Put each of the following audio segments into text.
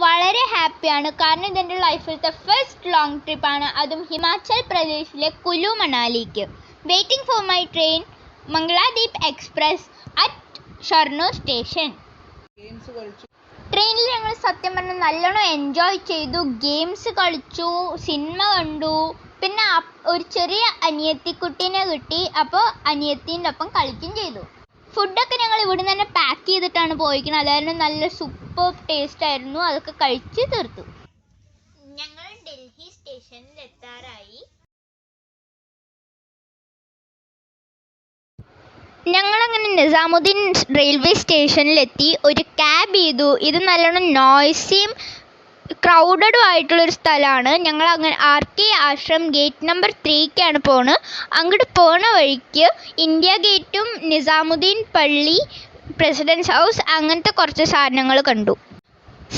വളരെ ഹാപ്പിയാണ്. കാരണം ഇതെൻ്റെ ലൈഫിലത്തെ ഫസ്റ്റ് ലോങ് ട്രിപ്പാണ്. അതും ഹിമാചൽ പ്രദേശിലെ കുലു മണാലിക്ക്. Waiting for my train Mangaladeep express at Shoranur station. ട്രെയിനിൽ ഞങ്ങൾ സത്യം പറഞ്ഞാൽ നല്ലോണം എൻജോയ് ചെയ്തു. ഗെയിംസ് കളിച്ചു, സിനിമ കണ്ടു. പിന്നെ ഒരു ചെറിയ അനിയത്തിക്കുട്ടീനെ കിട്ടി. അപ്പോൾ അനിയത്തിൻ്റെ ഒപ്പം കളിക്കുകയും ചെയ്തു. ഫുഡൊക്കെ ഞങ്ങൾ ഇവിടെ നിന്ന് തന്നെ പാക്ക് ചെയ്തിട്ടാണ് പോയിരിക്കുന്നത്. അതായത് നല്ല സൂപ്പർ ടേസ്റ്റ് ആയിരുന്നു. അതൊക്കെ കഴിച്ച് തീർത്തു. ഞങ്ങൾ ഡൽഹി സ്റ്റേഷനിൽ എത്താറായി. ഞങ്ങളങ്ങനെ നിസാമുദ്ദീൻ റെയിൽവേ സ്റ്റേഷനിലെത്തി. ഒരു ക്യാബ് ചെയ്തു. ഇത് നല്ലോണം നോയ്സിയും ക്രൗഡഡും ആയിട്ടുള്ളൊരു സ്ഥലമാണ്. ഞങ്ങൾ അങ്ങനെ RK ആശ്രം ഗേറ്റ് നമ്പർ 3ക്കാണ് പോണത്. അങ്ങോട്ട് പോണ വഴിക്ക് ഇന്ത്യ ഗേറ്റും നിസാമുദ്ദീൻ പള്ളി, പ്രസിഡൻസ് ഹൗസ് അങ്ങനത്തെ കുറച്ച് സാധനങ്ങൾ കണ്ടു.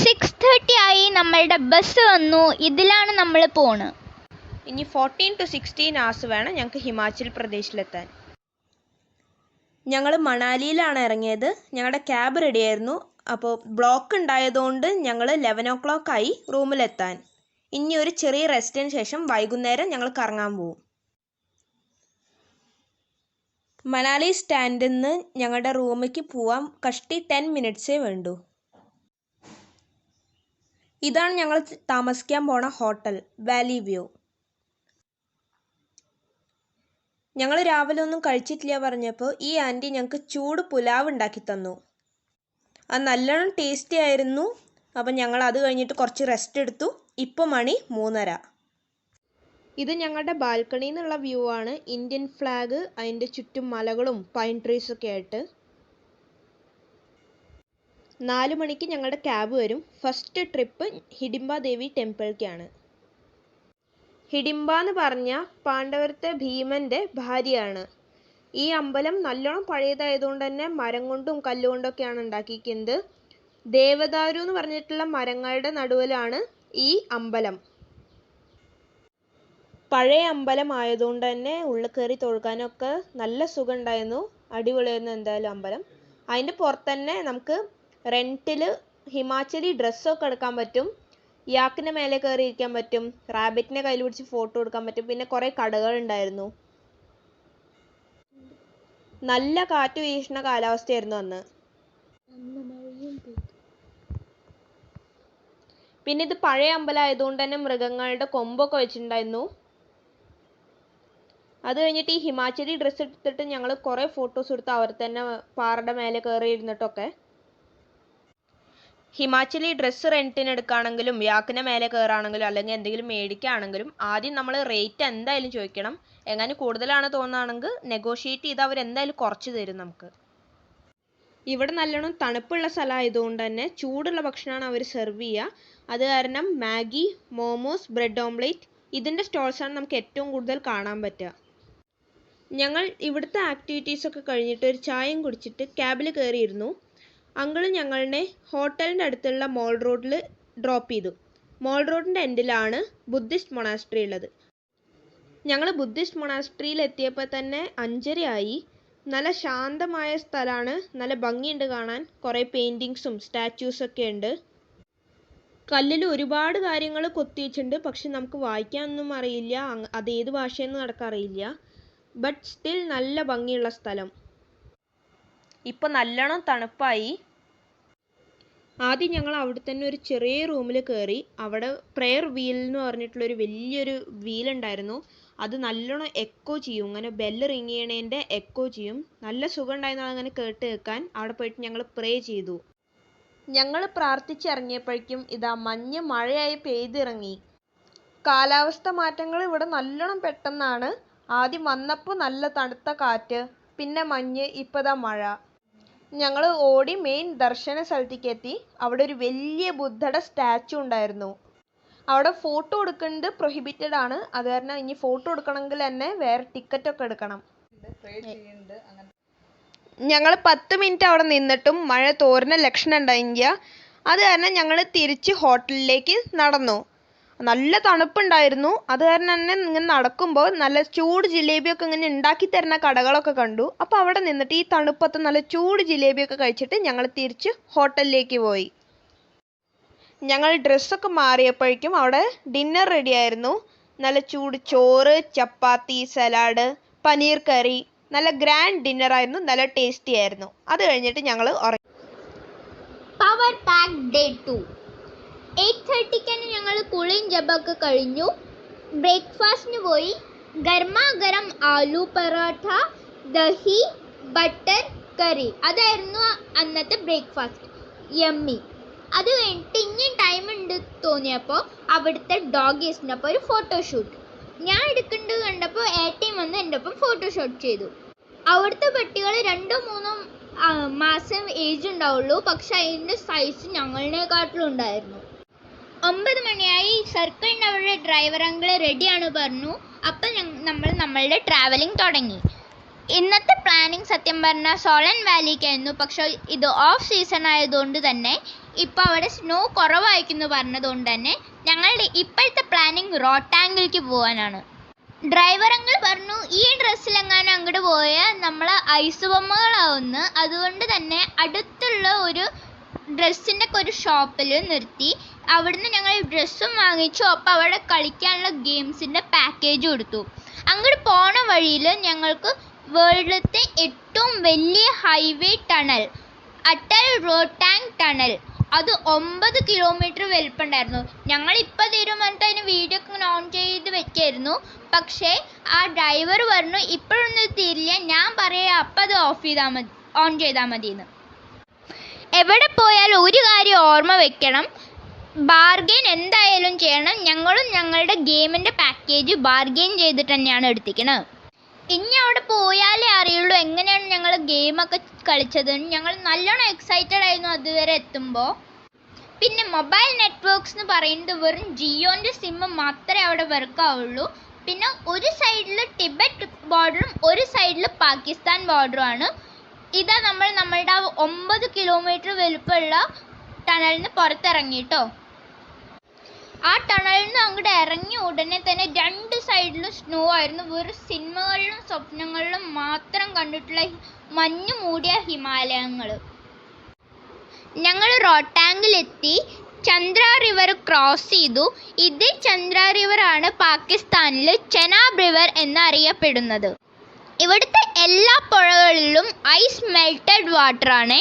6:30 ആയി. നമ്മളുടെ ബസ് വന്നു. ഇതിലാണ് നമ്മൾ പോണത്. ഇനി 14 to 16 hours വേണം ഞങ്ങൾക്ക് ഹിമാചൽ പ്രദേശിലെത്താൻ. ഞങ്ങൾ മണാലിയിലാണ് ഇറങ്ങിയത്. ഞങ്ങളുടെ ക്യാബ് റെഡിയായിരുന്നു. അപ്പോൾ ബ്ലോക്ക് ഉണ്ടായതുകൊണ്ട് ഞങ്ങൾ 11 o'clock ആയി റൂമിലെത്താൻ. ഇനി ഒരു ചെറിയ റെസ്റ്റിന് ശേഷം വൈകുന്നേരം ഞങ്ങൾ കറങ്ങാൻ പോകും. മണാലി സ്റ്റാൻഡിൽ നിന്ന് ഞങ്ങളുടെ റൂമിലേക്ക് പോവാൻ കഷ്ടി 10 minutes വേണ്ടൂ. ഇതാണ് ഞങ്ങൾ താമസിക്കാൻ പോണ ഹോട്ടൽ, വാലി വ്യൂ. ഞങ്ങൾ രാവിലെ ഒന്നും കഴിച്ചിട്ടില്ല പറഞ്ഞപ്പോൾ ഈ ആൻറ്റി ഞങ്ങൾക്ക് ചൂട് പുലാവ് ഉണ്ടാക്കി തന്നു. അത് നല്ലോണം ടേസ്റ്റി ആയിരുന്നു. അപ്പം ഞങ്ങൾ അത് കഴിഞ്ഞിട്ട് കുറച്ച് റെസ്റ്റ് എടുത്തു. ഇപ്പോൾ മണി 3:30. ഇത് ഞങ്ങളുടെ ബാൽക്കണിയിൽ നിന്നുള്ള വ്യൂ ആണ്. ഇന്ത്യൻ ഫ്ലാഗ്, അതിൻ്റെ ചുറ്റും മലകളും പൈൻ ട്രീസൊക്കെ ആയിട്ട്. 4 മണിക്ക് ഞങ്ങളുടെ ക്യാബ് വരും. ഫസ്റ്റ് ട്രിപ്പ് ഹിഡിംബ ദേവി ടെമ്പിളിലേക്കാണ്. ഹിഡിംബ എന്ന് പറഞ്ഞാൽ പാണ്ഡവരത്തെ ഭീമൻ്റെ ഭാര്യയാണ്. ഈ അമ്പലം നല്ലോണം പഴയതായതുകൊണ്ട് തന്നെ മരം കൊണ്ടും കല്ലുകൊണ്ടൊക്കെയാണ് ഉണ്ടാക്കിയിരിക്കുന്നത്. ദേവദാരു എന്ന് പറഞ്ഞിട്ടുള്ള മരങ്ങളുടെ നടുവിലാണ് ഈ അമ്പലം. പഴയ അമ്പലം ആയതുകൊണ്ട് തന്നെ ഉള്ളിൽ കയറി തൊഴുകാനൊക്കെ നല്ല സുഖം ഉണ്ടായിരുന്നു. അടിപൊളിയായിരുന്നു എന്തായാലും അമ്പലം. അതിൻ്റെ പുറത്ത് തന്നെ നമുക്ക് റെൻറ്റിൽ ഹിമാചലി ഡ്രസ്സൊക്കെ എടുക്കാൻ പറ്റും. യാക്കിൻ്റെ മേലെ കയറി ഇരിക്കാൻ പറ്റും. റാബിറ്റിനെ കയ്യിൽ പിടിച്ച് ഫോട്ടോ എടുക്കാൻ പറ്റും. പിന്നെ കുറേ കടകളുണ്ടായിരുന്നു. നല്ല കാറ്റ് വീശുന്ന കാലാവസ്ഥയായിരുന്നു അന്ന്. പിന്നെ ഇത് പഴയ അമ്പലം ആയതുകൊണ്ട് തന്നെ മൃഗങ്ങളുടെ കൊമ്പൊക്കെ വെച്ചിട്ടുണ്ടായിരുന്നു. അത് കഴിഞ്ഞിട്ട് ഈ ഹിമാചലി ഡ്രസ്സ് എടുത്തിട്ട് ഞങ്ങൾ കുറേ ഫോട്ടോസ് എടുത്ത് അവർ തന്നെ പാറയുടെ മേലെ കയറി ഇരുന്നിട്ടൊക്കെ. ഹിമാചലി ഡ്രസ്സ് റെൻറ്റിന് എടുക്കുകയാണെങ്കിലും യാക്കിൻ്റെ മേലെ കയറുകയാണെങ്കിലും അല്ലെങ്കിൽ എന്തെങ്കിലും മേടിക്കുകയാണെങ്കിലും ആദ്യം നമ്മൾ റേറ്റ് എന്തായാലും ചോദിക്കണം. എങ്ങനെ കൂടുതലാണ് തോന്നുകയാണെങ്കിൽ നെഗോഷിയേറ്റ് ചെയ്ത് അവർ എന്തായാലും കുറച്ച് തരും നമുക്ക്. ഇവിടെ നല്ലോണം തണുപ്പുള്ള സ്ഥലമായതുകൊണ്ട് തന്നെ ചൂടുള്ള ഭക്ഷണമാണ് അവർ സെർവ് ചെയ്യുക. അത് കാരണം മാഗി, മോമോസ്, ബ്രെഡ് ഓംലേറ്റ് ഇതിൻ്റെ സ്റ്റോൾസാണ് നമുക്ക് ഏറ്റവും കൂടുതൽ കാണാൻ പറ്റുക. ഞങ്ങൾ ഇവിടുത്തെ ആക്ടിവിറ്റീസൊക്കെ കഴിഞ്ഞിട്ട് ഒരു ചായയും കുടിച്ചിട്ട് ക്യാബിൽ കയറിയിരുന്നു. അങ്കിൾ ഞങ്ങളെ ഹോട്ടലിൻ്റെ അടുത്തുള്ള മോൾ റോഡിൽ ഡ്രോപ്പ് ചെയ്തു. മോൾ റോഡിൻ്റെ എൻഡിലാണ് ബുദ്ധിസ്റ്റ് മൊണാസ്ട്രി ഉള്ളത്. ഞങ്ങൾ ബുദ്ധിസ്റ്റ് മൊണാസ്ട്രിയിൽ എത്തിയപ്പോൾ തന്നെ 5:30 ആയി. നല്ല ശാന്തമായ സ്ഥലമാണ്. നല്ല ഭംഗിയുണ്ട് കാണാൻ. കുറേ പെയിൻറ്റിങ്സും സ്റ്റാച്യൂസൊക്കെ ഉണ്ട്. കല്ലിൽ ഒരുപാട് കാര്യങ്ങൾ കൊത്തിവെച്ചിട്ടുണ്ട്. പക്ഷെ നമുക്ക് വായിക്കാനൊന്നും അറിയില്ല. അതേത് ഭാഷയെന്ന് നടക്കറിയില്ല. ബട്ട് സ്റ്റിൽ നല്ല ഭംഗിയുള്ള സ്ഥലം. ഇപ്പോൾ നല്ലോണം തണുപ്പായി. ആദ്യം ഞങ്ങൾ അവിടെ തന്നെ ഒരു ചെറിയ റൂമിൽ കയറി. അവിടെ പ്രെയർ വീൽ എന്ന് പറഞ്ഞിട്ടുള്ളൊരു വലിയൊരു വീലുണ്ടായിരുന്നു. അത് നല്ലോണം എക്കോ ചെയ്യും. ഇങ്ങനെ ബെല്ല് റിങ് ചെയ്യണതിൻ്റെ എക്കോ ചെയ്യും. നല്ല സുഖം ഉണ്ടായിരുന്നു അതങ്ങനെ കേട്ട് കേൾക്കാൻ. അവിടെ പോയിട്ട് ഞങ്ങൾ പ്രേ ചെയ്തു. ഞങ്ങൾ പ്രാർത്ഥിച്ചിറങ്ങിയപ്പോഴേക്കും ഇതാ മഞ്ഞ് മഴയായി പെയ്തിറങ്ങി. കാലാവസ്ഥ മാറ്റങ്ങൾ ഇവിടെ നല്ലോണം പെട്ടെന്നാണ്. ആദ്യം വന്നപ്പോൾ നല്ല തണുത്ത കാറ്റ്, പിന്നെ മഞ്ഞ്, ഇപ്പോൾ ദാ മഴ. ഞങ്ങൾ ഓടി മെയിൻ ദർശന സ്ഥലത്തേക്ക് എത്തി. അവിടെ ഒരു വലിയ ബുദ്ധയുടെ സ്റ്റാച്ചു ഉണ്ടായിരുന്നു. അവിടെ ഫോട്ടോ എടുക്കുന്നത് പ്രൊഹിബിറ്റഡ് ആണ്. അത് കാരണം ഇനി ഫോട്ടോ എടുക്കണമെങ്കിൽ തന്നെ വേറെ ടിക്കറ്റൊക്കെ എടുക്കണം. ഞങ്ങൾ 10 മിനിറ്റ് അവിടെ നിന്നിട്ടും മഴ തോരുന്ന ലക്ഷണം ഉണ്ടായില്ല. അത് കാരണം ഞങ്ങൾ തിരിച്ച് ഹോട്ടലിലേക്ക് നടന്നു. നല്ല തണുപ്പുണ്ടായിരുന്നു. അത് കാരണം തന്നെ ഇങ്ങനെ നടക്കുമ്പോൾ നല്ല ചൂട് ജിലേബിയൊക്കെ ഇങ്ങനെ ഉണ്ടാക്കി തരുന്ന കടകളൊക്കെ കണ്ടു. അപ്പോൾ അവിടെ നിന്നിട്ട് ഈ തണുപ്പത്ത് നല്ല ചൂട് ജിലേബിയൊക്കെ കഴിച്ചിട്ട് ഞങ്ങൾ തിരിച്ച് ഹോട്ടലിലേക്ക് പോയി. ഞങ്ങൾ ഡ്രസ്സൊക്കെ മാറിയപ്പോഴേക്കും അവിടെ ഡിന്നർ റെഡി ആയിരുന്നു. നല്ല ചൂട് ചോറ്, ചപ്പാത്തി, സലാഡ്, പനീർ കറി, നല്ല ഗ്രാൻഡ് ഡിന്നർ ആയിരുന്നു. നല്ല ടേസ്റ്റി ആയിരുന്നു. അത് കഴിഞ്ഞിട്ട് ഞങ്ങൾ ഉറങ്ങി. Power pack day 2. 8:30 ഞങ്ങൾ കുളിയും ജപൊക്കെ കഴിഞ്ഞു. ബ്രേക്ക്ഫാസ്റ്റിന് പോയി. ഗർമാഗരം ആലു പറാഠ, ദഹി, ബട്ടർ കറി, അതായിരുന്നു അന്നത്തെ ബ്രേക്ക്ഫാസ്റ്റ്. യമ്മി. അത് കഴിഞ്ഞിട്ട് ഇനി ടൈം ഉണ്ട് തോന്നിയപ്പോൾ അവിടുത്തെ ഡോഗീസിനൊപ്പം ഒരു ഫോട്ടോഷൂട്ട് ഞാൻ എടുക്കേണ്ടത് കണ്ടപ്പോൾ ഏട്ടയും വന്ന് എൻ്റെ ഒപ്പം ഫോട്ടോഷൂട്ട് ചെയ്തു. അവിടുത്തെ പട്ടികൾ 2-3 മാസം ഏജ് ഉണ്ടാവുള്ളൂ, പക്ഷെ അതിൻ്റെ സൈസ് ഞങ്ങളെക്കാട്ടിലും ഉണ്ടായിരുന്നു. 9 മണിയായി. സർക്കിളിൻ്റെ അവിടെ ഡ്രൈവർ അങ്കിൾ റെഡിയാണ് പറഞ്ഞു. അപ്പം നമ്മൾ നമ്മളുടെ ട്രാവലിംഗ് തുടങ്ങി. ഇന്നത്തെ പ്ലാനിങ് സത്യം പറഞ്ഞാൽ സോളൻ വാലിക്കായിരുന്നു. പക്ഷേ ഇത് ഓഫ് സീസൺ ആയതുകൊണ്ട് തന്നെ ഇപ്പോൾ അവിടെ സ്നോ കുറവായിരിക്കുന്നു പറഞ്ഞതുകൊണ്ട് തന്നെ ഞങ്ങളുടെ ഇപ്പോഴത്തെ പ്ലാനിങ് റോട്ടാങ്കിലേക്ക് പോകാനാണ്. ഡ്രൈവർ അങ്കിൾ പറഞ്ഞു ഈ ഡ്രസ്സിലെങ്ങാനും അങ്ങോട്ട് പോയാൽ നമ്മൾ ഐസ് ബൊമ്മകളാവുന്നു. അതുകൊണ്ട് തന്നെ അടുത്തുള്ള ഒരു ഡ്രസ്സിൻ്റെ ഒക്കെ ഒരു ഷോപ്പിൽ നിർത്തി അവിടുന്ന് ഞങ്ങൾ ഡ്രസ്സും വാങ്ങിച്ചു. അപ്പോൾ അവിടെ കളിക്കാനുള്ള ഗെയിംസിൻ്റെ പാക്കേജ് കൊടുത്തു. അങ്ങോട്ട് പോണ വഴിയിൽ ഞങ്ങൾക്ക് വേൾഡിലത്തെ ഏറ്റവും വലിയ ഹൈവേ ടണൽ, അട്ടൽ റോട്ടാങ് ടണൽ, അത് 9 കിലോമീറ്റർ വലിപ്പമുണ്ടായിരുന്നു. ഞങ്ങളിപ്പോൾ തീരുമാനിട്ട് അതിന് വീഡിയോ ഒക്കെ ഓൺ ചെയ്ത് വെക്കായിരുന്നു. പക്ഷേ ആ ഡ്രൈവർ പറഞ്ഞു ഇപ്പോഴൊന്നും തീരില്ല, ഞാൻ പറയാം അപ്പം അത് ഓൺ ചെയ്താൽ മതിയെന്ന്. എവിടെ പോയാലും ഒരു കാര്യം ഓർമ്മ വെക്കണം, ബാർഗെയിൻ എന്തായാലും ചെയ്യണം. ഞങ്ങളും ഞങ്ങളുടെ ഗെയിമിൻ്റെ പാക്കേജ് ബാർഗെയിൻ ചെയ്തിട്ട് തന്നെയാണ് എടുത്തിരിക്കുന്നത്. ഇനി അവിടെ പോയാലേ അറിയുള്ളൂ എങ്ങനെയാണ് ഞങ്ങൾ ഗെയിമൊക്കെ കളിച്ചത്. ഞങ്ങൾ നല്ലോണം എക്സൈറ്റഡ് ആയിരുന്നു അതുവരെ എത്തുമ്പോൾ. പിന്നെ മൊബൈൽ നെറ്റ്വർക്ക്സ് എന്ന് പറയുന്നത് വെറും ജിയോൻ്റെ സിമ്മ് മാത്രമേ അവിടെ വർക്കാവുള്ളൂ. പിന്നെ ഒരു സൈഡിൽ ടിബറ്റ് ബോർഡറും ഒരു സൈഡിൽ പാകിസ്ഥാൻ ബോർഡറുമാണ്. ഇതാ നമ്മളുടെ 9 കിലോമീറ്റർ വലുപ്പമുള്ള ടണലിൽ നിന്ന് പുറത്തിറങ്ങിട്ടോ. ആ ടണലിൽ നിന്ന് അങ്ങോട്ട് ഇറങ്ങി ഉടനെ തന്നെ 2 സൈഡിലും സ്നോ ആയിരുന്നു. വെറും സിനിമകളിലും സ്വപ്നങ്ങളിലും മാത്രം കണ്ടിട്ടുള്ള മഞ്ഞ് മൂടിയ ഹിമാലയങ്ങൾ. ഞങ്ങൾ റോട്ടാങ്കിലെത്തി ചന്ദ്ര റിവർ ക്രോസ് ചെയ്തു. ഇതേ ചന്ദ്ര റിവറാണ് പാകിസ്ഥാനിൽ ചെനാബ് റിവർ എന്നറിയപ്പെടുന്നത്. ഇവിടുത്തെ എല്ലാ പുഴകളിലും ഐസ് മെൽറ്റഡ് വാട്ടറാണ്.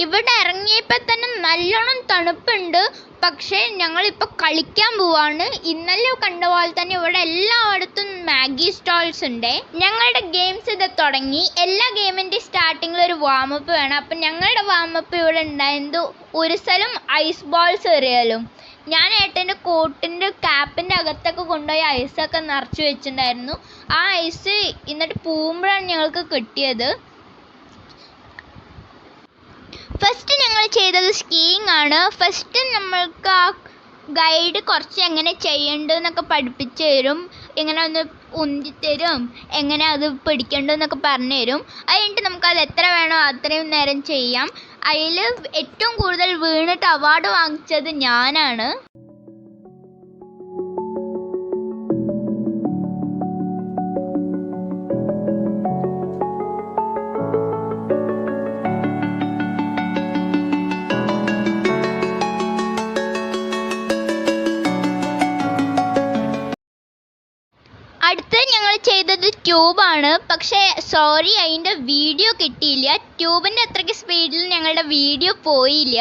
ഇവിടെ ഇറങ്ങിയപ്പോൾ തന്നെ നല്ലോണം തണുപ്പുണ്ട്. പക്ഷേ ഞങ്ങളിപ്പോൾ കളിക്കാൻ പോവാണ്. ഇന്നലെ കണ്ട പോലെ തന്നെ ഇവിടെ എല്ലായിടത്തും മാഗി സ്റ്റോൾസ് ഉണ്ട്. ഞങ്ങളുടെ ഗെയിംസ് ഇത് തുടങ്ങി. എല്ലാ ഗെയിമിൻ്റെ സ്റ്റാർട്ടിങ്ങിൽ ഒരു വാമപ്പ് വേണം. അപ്പം ഞങ്ങളുടെ വാമപ്പ് ഇവിടെ ഉണ്ടായത് ഒരു സ്ഥലം ഐസ് ബോൾസ് എറിയാലും. ഞാൻ ഏട്ടൻ്റെ കോട്ടിൻ്റെ ക്യാപ്പിൻ്റെ അകത്തൊക്കെ കൊണ്ടുപോയി ഐസൊക്കെ നിറച്ച് വെച്ചിട്ടുണ്ടായിരുന്നു. ആ ഐസ് എന്നിട്ട് പോകുമ്പോഴാണ് ഞങ്ങൾക്ക് കിട്ടിയത്. ഫസ്റ്റ് ഞങ്ങൾ ചെയ്തത് സ്കീയിങ് ആണ്. ഫസ്റ്റ് നമ്മൾക്ക് ആ ഗൈഡ് കുറച്ച് എങ്ങനെ ചെയ്യേണ്ടതെന്നൊക്കെ പഠിപ്പിച്ച് തരും, എങ്ങനെ ഒന്ന് ഉന്തിത്തരും, എങ്ങനെ അത് പിടിക്കേണ്ടതെന്നൊക്കെ പറഞ്ഞു തരും. അത് കഴിഞ്ഞിട്ട് നമുക്കത് എത്ര വേണോ അത്രയും നേരം ചെയ്യാം. അതിൽ ഏറ്റവും കൂടുതൽ വീണിട്ട് അവാർഡ് വാങ്ങിച്ചത് ഞാനാണ്. അടുത്ത് ഞങ്ങൾ ചെയ്തത് ട്യൂബാണ്. പക്ഷേ സോറി അതിൻ്റെ വീഡിയോ കിട്ടിയില്ല. ട്യൂബിൻ്റെ അത്രയ്ക്ക് സ്പീഡിൽ ഞങ്ങളുടെ വീഡിയോ പോയില്ല.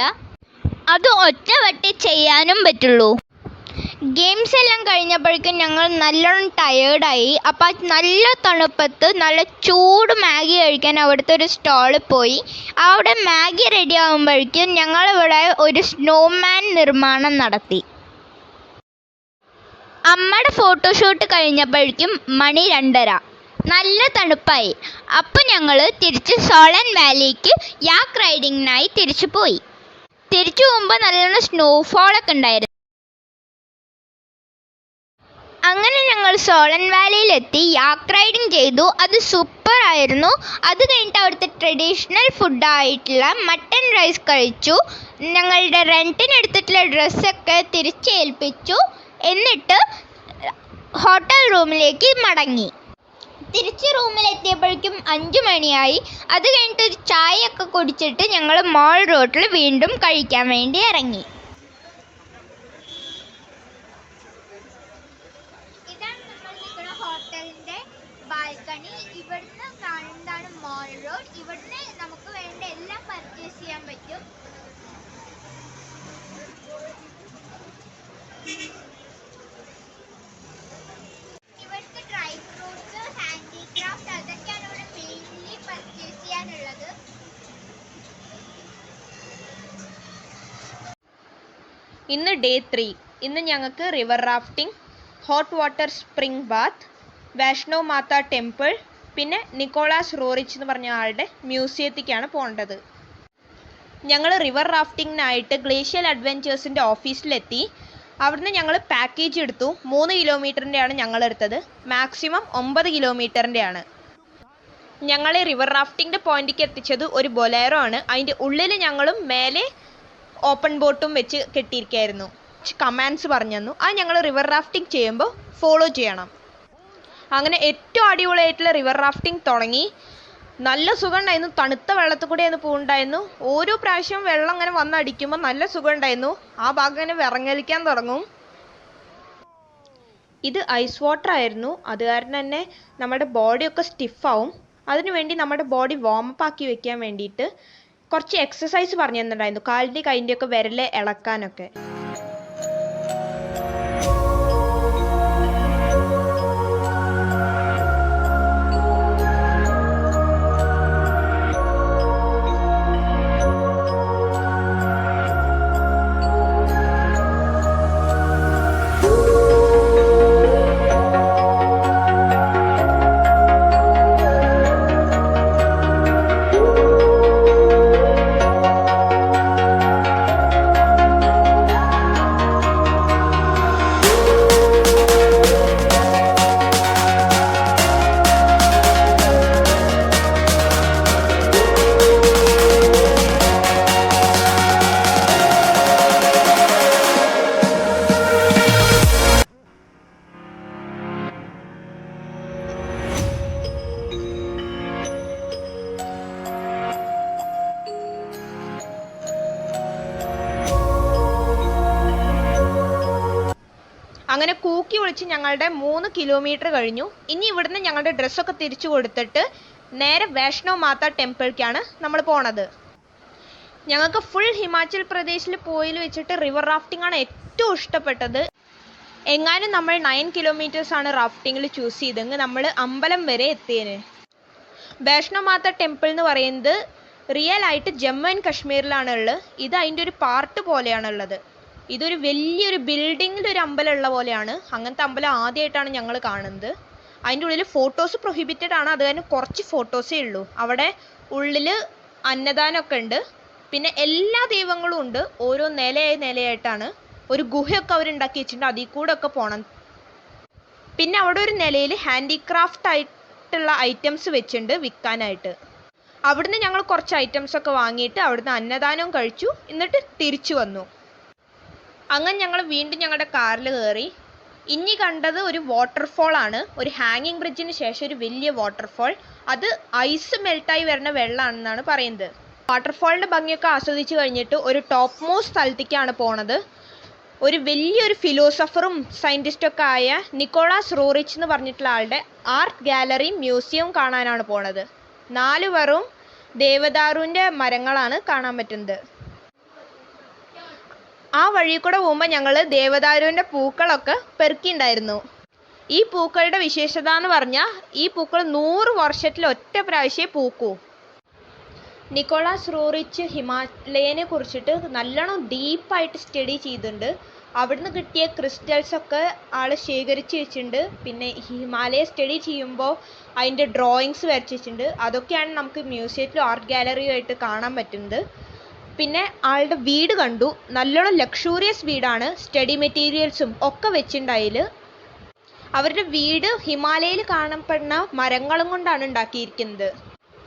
അത് ഒറ്റ വട്ടേ ചെയ്യാനും പറ്റുള്ളൂ. ഗെയിംസ് എല്ലാം കഴിഞ്ഞപ്പോഴേക്കും ഞങ്ങൾ നല്ലോണം ടയേർഡായി. അപ്പോൾ നല്ല തണുപ്പത്ത് നല്ല ചൂട് മാഗി കഴിക്കാൻ അവിടുത്തെ ഒരു സ്റ്റാളിൽ പോയി. അവിടെ മാഗി റെഡി ആകുമ്പോഴേക്കും ഞങ്ങളിവിടെ ഒരു സ്നോമാൻ നിർമ്മാണം നടത്തി. അമ്മയുടെ ഫോട്ടോഷൂട്ട് കഴിഞ്ഞപ്പോഴേക്കും മണി 2:30. നല്ല തണുപ്പായി. അപ്പോൾ ഞങ്ങൾ തിരിച്ച് സോളൻ വാലിക്ക് യാക്ക് റൈഡിങ്ങിനായി തിരിച്ചു പോയി. തിരിച്ചു പോകുമ്പോൾ നല്ലോണം സ്നോഫോളൊക്കെ ഉണ്ടായിരുന്നു. അങ്ങനെ ഞങ്ങൾ സോളൻ വാലിയിലെത്തി യാക്ക് റൈഡിങ് ചെയ്തു. അത് സൂപ്പർ ആയിരുന്നു. അത് കഴിഞ്ഞിട്ട് അവിടുത്തെ ട്രഡീഷണൽ ഫുഡായിട്ടുള്ള മട്ടൺ റൈസ് കഴിച്ചു. ഞങ്ങളുടെ റെൻറ്റിനെടുത്തിട്ടുള്ള ഡ്രസ്സൊക്കെ തിരിച്ചേൽപ്പിച്ചു. എന്നിട്ട് ഹോട്ടൽ റൂമിലേക്ക് മടങ്ങി. തിരിച്ച് റൂമിലെത്തിയപ്പോഴേക്കും 5 മണിയായി. അത് കഴിഞ്ഞിട്ട് ഒരു ചായയൊക്കെ കുടിച്ചിട്ട് ഞങ്ങൾ മോൾ റോഡിൽ വീണ്ടും കഴിക്കാൻ വേണ്ടി ഇറങ്ങി. ഇന്ന് ഡേ 3. ഇന്ന് ഞങ്ങൾക്ക് river rafting, hot water spring bath, Vaishno Mata temple, പിന്നെ നിക്കോളാസ് റോറിച്ച് എന്ന് പറഞ്ഞ ആളുടെ മ്യൂസിയത്തിലേക്കാണ് പോകേണ്ടത്. ഞങ്ങൾ റിവർ റാഫ്റ്റിങ്ങിനായിട്ട് ഗ്ലേഷ്യൽ അഡ്വെഞ്ചേഴ്സിൻ്റെ ഓഫീസിലെത്തി. അവിടുന്ന് ഞങ്ങൾ പാക്കേജ് എടുത്തു. 3 കിലോമീറ്ററിൻ്റെയാണ് ഞങ്ങളെടുത്തത്. മാക്സിമം 9 കിലോമീറ്ററിൻ്റെയാണ്. ഞങ്ങളെ റിവർ റാഫ്റ്റിങ്ങിൻ്റെ പോയിന്റിലേക്ക് എത്തിച്ചത് ഒരു ബൊലേറോ ആണ്. അതിൻ്റെ ഉള്ളിൽ ഞങ്ങളും മേലെ ഓപ്പൺ ബോട്ടും വെച്ച് കെട്ടിയിരിക്കുകയായിരുന്നു. കമാൻഡ്സ് പറഞ്ഞു തന്നു. അത് ഞങ്ങൾ റിവർ റാഫ്റ്റിംഗ് ചെയ്യുമ്പോൾ ഫോളോ ചെയ്യണം. അങ്ങനെ ഏറ്റവും അടിപൊളിയായിട്ടുള്ള റിവർ റാഫ്റ്റിംഗ് തുടങ്ങി. നല്ല സുഖം ഉണ്ടായിരുന്നു. തണുത്ത വെള്ളത്തിൽ കൂടെയായിരുന്നു പോകുന്നുണ്ടായിരുന്നു. ഓരോ പ്രാവശ്യവും വെള്ളം അങ്ങനെ വന്നടിക്കുമ്പോൾ നല്ല സുഖം ഉണ്ടായിരുന്നു. ആ ഭാഗം ഇങ്ങനെ വിറങ്ങലിക്കാൻ തുടങ്ങും. ഇത് ഐസ് വാട്ടർ ആയിരുന്നു. അത് കാരണം തന്നെ നമ്മുടെ ബോഡിയൊക്കെ സ്റ്റിഫാവും. അതിനുവേണ്ടി നമ്മുടെ ബോഡി വാമപ്പ് ആക്കി വെക്കാൻ വേണ്ടിയിട്ട് കുറച്ച് എക്സസൈസ് പറഞ്ഞു തന്നിട്ടുണ്ടായിരുന്നു. കാലിൻ്റെ കൈൻ്റെയൊക്കെ വിരല് ഇളക്കാനൊക്കെ. അങ്ങനെ കൂക്കി വിളിച്ച് ഞങ്ങളുടെ 3 കിലോമീറ്റർ കഴിഞ്ഞു. ഇനി ഇവിടുന്ന് ഞങ്ങളുടെ ഡ്രസ്സൊക്കെ തിരിച്ചു കൊടുത്തിട്ട് നേരെ വൈഷ്ണോ മാത ടെമ്പിളിലേക്കാണ് നമ്മൾ പോണത്. ഞങ്ങൾക്ക് ഫുൾ ഹിമാചൽ പ്രദേശിൽ പോയിൽ വെച്ചിട്ട് റിവർ റാഫ്റ്റിംഗ് ആണ് ഏറ്റവും ഇഷ്ടപ്പെട്ടത്. എങ്ങാനും നമ്മൾ 9 കിലോമീറ്റേഴ്സാണ് റാഫ്റ്റിങ്ങിൽ ചൂസ് ചെയ്തെങ്കിൽ നമ്മൾ അമ്പലം വരെ എത്തിയേനെ. വൈഷ്ണോ മാത ടെമ്പിൾ എന്ന് പറയുന്നത് റിയൽ ആയിട്ട് ജമ്മു ആൻഡ് കാശ്മീരിലാണ് ഉള്ളത്. ഇത് അതിൻ്റെ ഒരു പാർട്ട് പോലെയാണുള്ളത്. ഇതൊരു വലിയൊരു ബിൽഡിങ്ങിൽ ഒരു അമ്പലം ഉള്ള പോലെയാണ്. അങ്ങനത്തെ അമ്പലം ആദ്യമായിട്ടാണ് ഞങ്ങൾ കാണുന്നത്. അതിൻ്റെ ഉള്ളിൽ ഫോട്ടോസ് പ്രൊഹിബിറ്റഡ് ആണ്. അത് കാരണം കുറച്ച് ഫോട്ടോസേ ഉള്ളൂ. അവിടെ ഉള്ളിൽ അന്നദാനമൊക്കെ ഉണ്ട്. പിന്നെ എല്ലാ ദൈവങ്ങളും ഉണ്ട്. ഓരോ നിലയായിട്ടാണ്. ഒരു ഗുഹയൊക്കെ അവരുണ്ടാക്കി വെച്ചിട്ടുണ്ട്. അതിൽ കൂടെ ഒക്കെ പോകണം. പിന്നെ അവിടെ ഒരു നിലയിൽ ഹാൻഡിക്രാഫ്റ്റ് ആയിട്ടുള്ള ഐറ്റംസ് വെച്ചിട്ടുണ്ട് വിൽക്കാനായിട്ട്. അവിടുന്ന് ഞങ്ങൾ കുറച്ച് ഐറ്റംസ് ഒക്കെ വാങ്ങിയിട്ട് അവിടുന്ന് അന്നദാനവും കഴിച്ചു. എന്നിട്ട് തിരിച്ചു വന്നു. അങ്ങനെ ഞങ്ങൾ വീണ്ടും ഞങ്ങളുടെ കാറിൽ കയറി. ഇനി കണ്ടത് ഒരു വാട്ടർഫോൾ ആണ്. ഒരു ഹാങ്ങിങ് ബ്രിഡ്ജിന് ശേഷം ഒരു വലിയ വാട്ടർഫോൾ. അത് ഐസ് മെൽട്ടായി വരുന്ന വെള്ളമാണെന്നാണ് പറയുന്നത്. വാട്ടർഫോളിൻ്റെ ഭംഗിയൊക്കെ ആസ്വദിച്ച് കഴിഞ്ഞിട്ട് ഒരു ടോപ്പ് മോസ്റ്റ് സ്ഥലത്തേക്കാണ് പോണത്. ഒരു വലിയൊരു ഫിലോസഫറും സയൻറ്റിസ്റ്റൊക്കെ ആയ നിക്കോളാസ് റോറിച്ച് എന്ന് പറഞ്ഞിട്ടുള്ള ആളുടെ ആർട്ട് ഗാലറി മ്യൂസിയം കാണാനാണ് പോണത്. 4 വെറും ദേവദാരുവിൻ്റെ മരങ്ങളാണ് കാണാൻ പറ്റുന്നത്. ആ വഴി കൂടെ പോകുമ്പോൾ ഞങ്ങൾ ദേവദാരുവിൻ്റെ പൂക്കളൊക്കെ പെറുക്കിയിട്ടുണ്ടായിരുന്നു. ഈ പൂക്കളുടെ വിശേഷത എന്ന് പറഞ്ഞാൽ ഈ പൂക്കൾ 100 വർഷത്തിൽ ഒറ്റ പ്രാവശ്യമേ പൂക്കൂ. നിക്കോളാസ് റോറിച്ച് ഹിമാലയനെ കുറിച്ചിട്ട് നല്ലോണം ഡീപ്പായിട്ട് സ്റ്റഡി ചെയ്തിട്ടുണ്ട്. അവിടുന്ന് കിട്ടിയ ക്രിസ്റ്റൽസൊക്കെ ആൾ ശേഖരിച്ച് വെച്ചിട്ടുണ്ട്. പിന്നെ ഹിമാലയ സ്റ്റഡി ചെയ്യുമ്പോൾ അതിൻ്റെ ഡ്രോയിങ്സ് വരച്ച് വെച്ചിട്ടുണ്ട്. അതൊക്കെയാണ് നമുക്ക് മ്യൂസിയത്തിലും ആർട്ട് ഗാലറിയും ആയിട്ട് കാണാൻ പറ്റുന്നത്. പിന്നെ ആളുടെ വീട് കണ്ടു. നല്ലോണം ലക്ഷൂറിയസ് വീടാണ്. സ്റ്റഡി മെറ്റീരിയൽസും ഒക്കെ വെച്ചിട്ടുണ്ടായിൽ. അവരുടെ വീട് ഹിമാലയയിൽ കാണപ്പെടുന്ന മരങ്ങളും കൊണ്ടാണ് ഉണ്ടാക്കിയിരിക്കുന്നത്.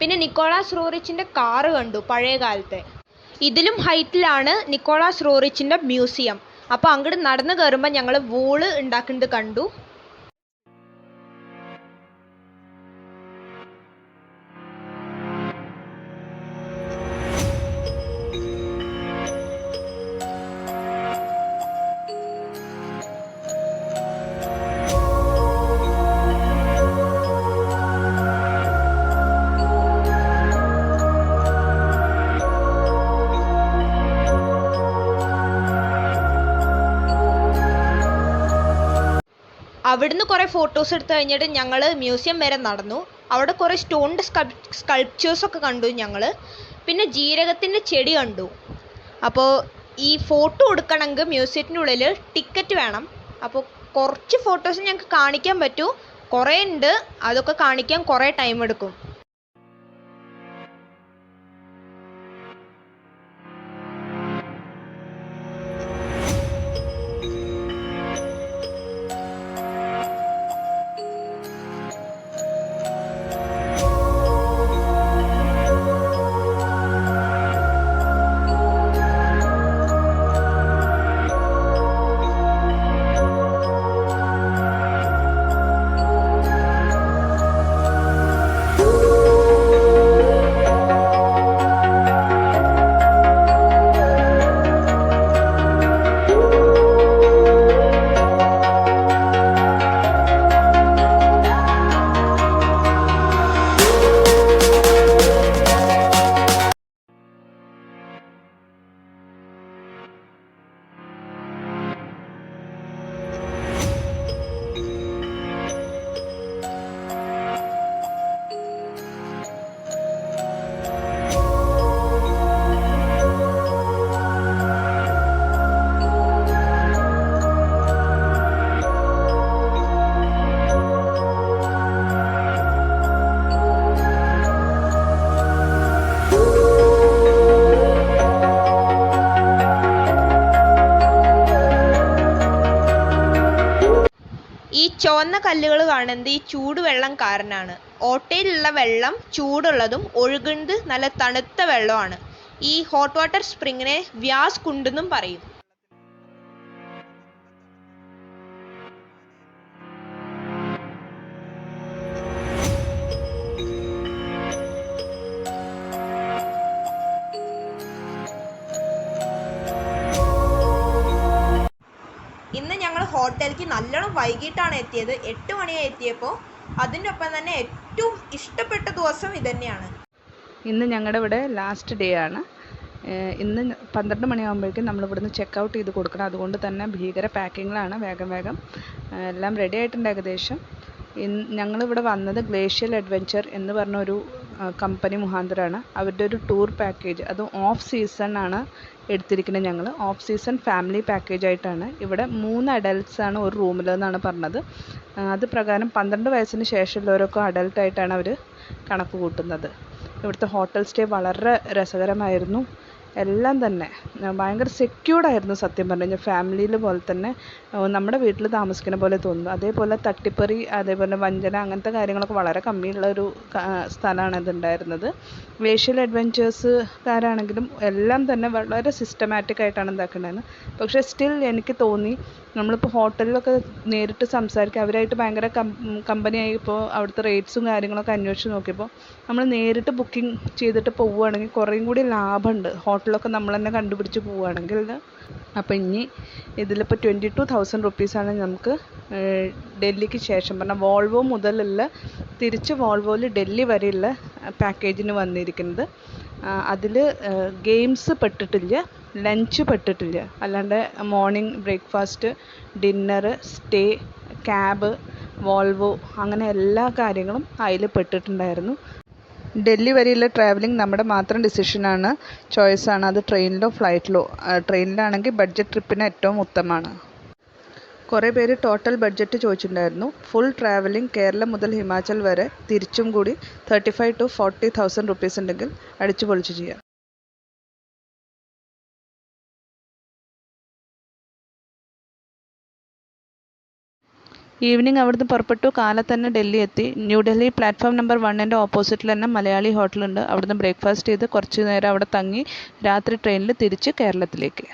പിന്നെ നിക്കോളാസ് റോറിച്ചിൻ്റെ കാറ് കണ്ടു, പഴയ കാലത്തെ. ഇതിലും ഹൈറ്റിലാണ് നിക്കോളാസ് റോറിച്ചിൻ്റെ മ്യൂസിയം. അപ്പോൾ അങ്ങോട്ട് നടന്നു കയറുമ്പോൾ ഞങ്ങൾ വൂള് ഉണ്ടാക്കുന്നത് കണ്ടു. അവിടുന്ന് കുറേ ഫോട്ടോസ് എടുത്തു കഴിഞ്ഞിട്ട് ഞങ്ങൾ മ്യൂസിയം വരെ നടന്നു. അവിടെ കുറേ സ്റ്റോണിൻ്റെ സ്കൾപ്ചേഴ്സൊക്കെ കണ്ടു ഞങ്ങൾ. പിന്നെ ജീരകത്തിൻ്റെ ചെടി കണ്ടു. അപ്പോൾ ഈ ഫോട്ടോ എടുക്കണമെങ്കിൽ മ്യൂസിയത്തിനുള്ളിൽ ടിക്കറ്റ് വേണം. അപ്പോൾ കുറച്ച് ഫോട്ടോസ് ഞങ്ങൾക്ക് കാണിക്കാൻ പറ്റൂ, കുറേ ഉണ്ട്, അതൊക്കെ കാണിക്കാൻ കുറേ ടൈം എടുക്കും. ഈ ചുവന്ന കല്ലുകൾ കാണുന്നത് ഈ ചൂടുവെള്ളം കാരണമാണ്. ഓട്ടയിലുള്ള വെള്ളം ചൂടുള്ളതും ഒഴുകുന്നത് നല്ല തണുത്ത വെള്ളമാണ്. ഈ ഹോട്ട് വാട്ടർ സ്പ്രിങ്ങിനെ വ്യാസ് കുണ്ടെന്നും പറയും. ഇന്ന് ഞങ്ങൾ ഹോട്ടലിലേക്ക് നല്ലോണം വൈകിട്ടാണ് എത്തിയത്. 8 മണിയായി എത്തിയപ്പോൾ. അതിനൊപ്പം തന്നെ ഏറ്റവും ഇഷ്ടപ്പെട്ട ദിവസം ഇതന്നെയാണ്. ഇന്ന് ഞങ്ങളുടെ ഇവിടെ ലാസ്റ്റ് ഡേ ആണ്. ഇന്ന് 12 മണിയാകുമ്പോഴേക്കും നമ്മളിവിടുന്ന് ചെക്ക് ഔട്ട് ചെയ്ത് കൊടുക്കണം. അതുകൊണ്ട് തന്നെ ഭീകര പാക്കിങ്ങിലാണ്. വേഗം എല്ലാം റെഡി ആയിട്ടുണ്ട് ഏകദേശം. ഞങ്ങളിവിടെ വന്നത് ഗ്ലേഷ്യൽ അഡ്വെഞ്ചർ എന്ന് പറഞ്ഞ ഒരു കമ്പനി മുഖാന്തരമാണ്. അവരുടെ ഒരു ടൂർ പാക്കേജ്, അത് ഓഫ് സീസൺ ആണ് എടുത്തിരിക്കുന്നത്. ഞങ്ങൾ ഓഫ് സീസൺ ഫാമിലി പാക്കേജ് ആയിട്ടാണ്. ഇവിടെ 3 അഡൽട്ട്സ് ആണ് ഒരു റൂമിലെന്നാണ് പറഞ്ഞത്. അത് പ്രകാരം 12 വയസ്സിന് ശേഷമുള്ളവരൊക്കെ അഡൽട്ടായിട്ടാണ് അവർ കണക്ക് കൂട്ടുന്നത്. ഇവിടുത്തെ ഹോട്ടൽ സ്റ്റേ വളരെ രസകരമായിരുന്നു. എല്ലാം തന്നെ ഭയങ്കര സെക്യൂർഡായിരുന്നു. സത്യം പറഞ്ഞു കഴിഞ്ഞാൽ ഫാമിലിയിൽ പോലെ തന്നെ നമ്മുടെ വീട്ടിൽ താമസിക്കുന്ന പോലെ തോന്നുന്നു. അതേപോലെ തട്ടിപ്പറി, അതേപോലെ വഞ്ചന, അങ്ങനത്തെ കാര്യങ്ങളൊക്കെ വളരെ കമ്മിയുള്ള ഒരു സ്ഥലമാണ് ഇതുണ്ടായിരുന്നത്. ഗ്ലേഷ്യൽ അഡ്വെഞ്ചേഴ്സുകാരാണെങ്കിലും എല്ലാം തന്നെ വളരെ സിസ്റ്റമാറ്റിക് ആയിട്ടാണ് ഉണ്ടാക്കുന്നത്. പക്ഷേ സ്റ്റിൽ എനിക്ക് തോന്നി നമ്മളിപ്പോൾ ഹോട്ടലിലൊക്കെ നേരിട്ട് സംസാരിക്കുക, അവരായിട്ട് ഭയങ്കര കമ്പനിയായി ഇപ്പോൾ അവിടുത്തെ റേറ്റ്സും കാര്യങ്ങളൊക്കെ അന്വേഷിച്ച് നോക്കിയപ്പോൾ നമ്മൾ നേരിട്ട് ബുക്കിംഗ് ചെയ്തിട്ട് പോവുകയാണെങ്കിൽ കുറേയും കൂടി ലാഭമുണ്ട്, ഹോട്ടലൊക്കെ നമ്മൾ തന്നെ കണ്ടുപിടിച്ച് പോവുകയാണെങ്കിൽ. അപ്പോൾ ഇനി ഇതിലിപ്പോൾ 22,000 റുപ്പീസാണ് നമുക്ക് ഡൽഹിക്ക് ശേഷം പറഞ്ഞാൽ വോൾവോ മുതലുള്ള തിരിച്ച് വോൾവോയിൽ ഡൽഹി വരെയുള്ള പാക്കേജിന് വന്നിരിക്കുന്നത്. അതിൽ ഗെയിംസ് പെട്ടിട്ടില്ല, ലഞ്ച് പെട്ടിട്ടില്ല. അല്ലാണ്ട് morning breakfast, dinner, stay, cab, Volvo, അങ്ങനെ എല്ലാ കാര്യങ്ങളും അതിൽ പെട്ടിട്ടുണ്ടായിരുന്നു. ഡൽഹി വരെയുള്ള ട്രാവലിംഗ് നമ്മുടെ മാത്രം ഡിസിഷനാണ്, ചോയ്സാണ്. അത് ട്രെയിനിലോ ഫ്ലൈറ്റിലോ. ട്രെയിനിലാണെങ്കിൽ ബഡ്ജറ്റ് ട്രിപ്പിന് ഏറ്റവും ഉത്തമമാണ്. കുറേ പേര് ടോട്ടൽ ബഡ്ജറ്റ് ചോദിച്ചിട്ടുണ്ടായിരുന്നു. ഫുൾ ട്രാവലിംഗ് കേരളം മുതൽ ഹിമാചൽ വരെ തിരിച്ചും കൂടി 35,000 to 40,000 റുപ്പീസ് ഉണ്ടെങ്കിൽ അടിച്ചു പൊളിച്ച് ചെയ്യാം. ഈവനിങ് അവിടുന്ന് പുറപ്പെട്ടു. കാലത്ത് തന്നെ ഡൽഹി എത്തി. ന്യൂഡൽഹി പ്ലാറ്റ്ഫോം നമ്പർ 1ൻ്റെ ഓപ്പോസിറ്റിൽ തന്നെ മലയാളി ഹോട്ടലുണ്ട്. അവിടുന്ന് ബ്രേക്ക്ഫാസ്റ്റ് ചെയ്ത് കുറച്ച് നേരം അവിടെ തങ്ങി രാത്രി ട്രെയിനിൽ തിരിച്ച് കേരളത്തിലേക്ക്.